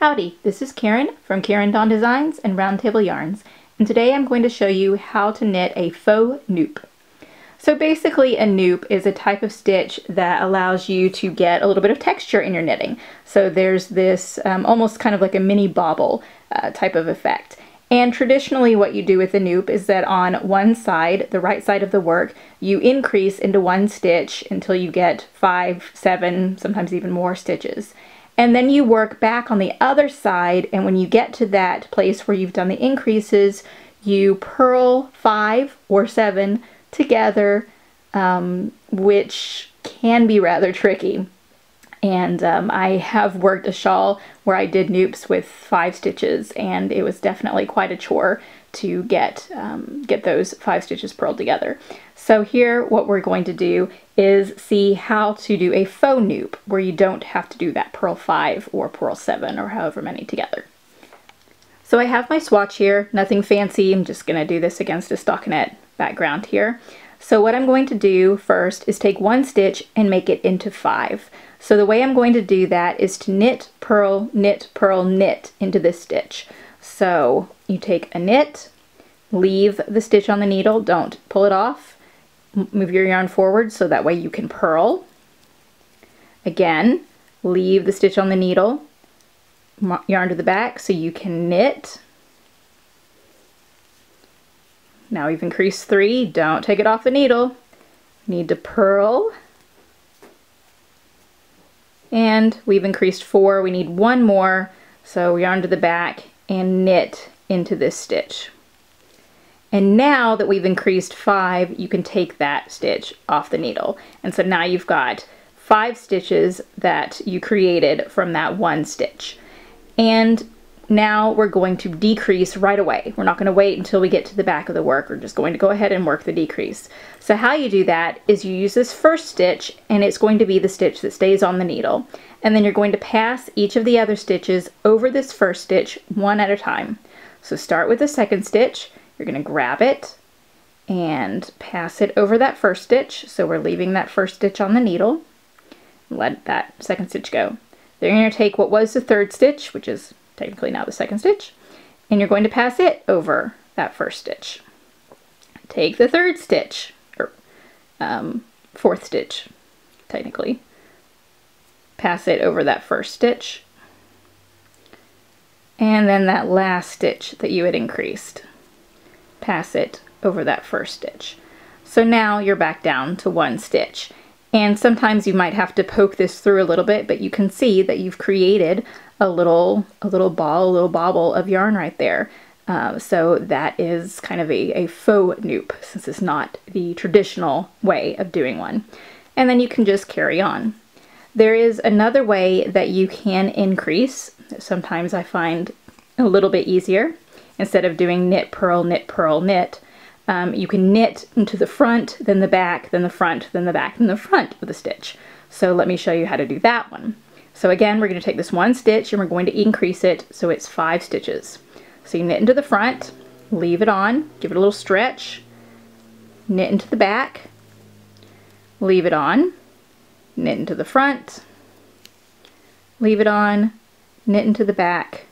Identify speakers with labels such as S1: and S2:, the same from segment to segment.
S1: Howdy, this is Karen from Karen Dawn Designs and Roundtable Yarns, and today I'm going to show you how to knit a faux nupp. So basically a nupp is a type of stitch that allows you to get a little bit of texture in your knitting. So there's this almost kind of like a mini bauble type of effect. And traditionally what you do with the nupp is that on one side, the right side of the work, you increase into one stitch until you get 5, 7, sometimes even more stitches. And then you work back on the other side, and when you get to that place where you've done the increases, you purl 5 or 7 together, which can be rather tricky. And I have worked a shawl where I did nupps with 5 stitches, and it was definitely quite a chore to get those 5 stitches purled together. So here what we're going to do is see how to do a faux nupp where you don't have to do that purl 5 or purl 7 or however many together. So I have my swatch here, nothing fancy. I'm just going to do this against a stockinette background here. So what I'm going to do first is take one stitch and make it into 5. So the way I'm going to do that is to knit, purl, knit, purl, knit into this stitch. So you take a knit, leave the stitch on the needle, don't pull it off, move your yarn forward so that way you can purl. Again, leave the stitch on the needle, yarn to the back so you can knit. Now we've increased 3, don't take it off the needle. Need to purl. And we've increased 4, we need 1 more, so yarn to the back and knit into this stitch. And now that we've increased 5, you can take that stitch off the needle. And so now you've got 5 stitches that you created from that one stitch. And now we're going to decrease right away. We're not going to wait until we get to the back of the work. We're just going to go ahead and work the decrease. So how you do that is you use this first stitch, and it's going to be the stitch that stays on the needle. And then you're going to pass each of the other stitches over this first stitch one at a time. So start with the second stitch. You're going to grab it and pass it over that first stitch. So we're leaving that first stitch on the needle. Let that second stitch go. Then you're going to take what was the third stitch, which is technically now the second stitch, and you're going to pass it over that first stitch. Take the third stitch, or fourth stitch, technically. Pass it over that first stitch, and then that last stitch that you had increased. Pass it over that first stitch. So now you're back down to 1 stitch. And sometimes you might have to poke this through a little bit, but you can see that you've created a little bauble of yarn right there. So that is kind of a faux nupp, since it's not the traditional way of doing one. And then you can just carry on. There is another way that you can increase. Sometimes I find a little bit easier. Instead of doing knit, purl, knit, purl, knit, you can knit into the front, then the back, then the front, then the back, then the front of the stitch. So let me show you how to do that one. So again, we're going to take this one stitch and we're going to increase it so it's 5 stitches. So you knit into the front, leave it on, give it a little stretch, knit into the back, leave it on, knit into the front, leave it on, knit into the back,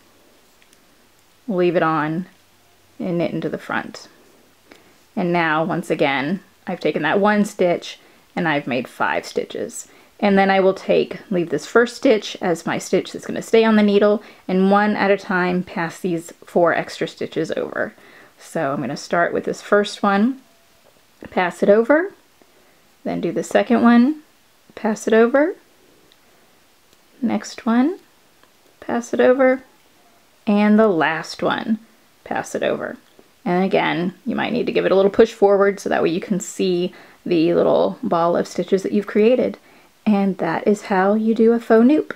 S1: leave it on, and knit into the front. And now once again I've taken that one stitch and I've made 5 stitches. And then I will leave this first stitch as my stitch that's going to stay on the needle, and one at a time pass these 4 extra stitches over. So I'm going to start with this first one, pass it over, then do the second one, pass it over, next one, pass it over, and the last one, pass it over. And again, you might need to give it a little push forward so that way you can see the little ball of stitches that you've created. And that is how you do a faux nupp.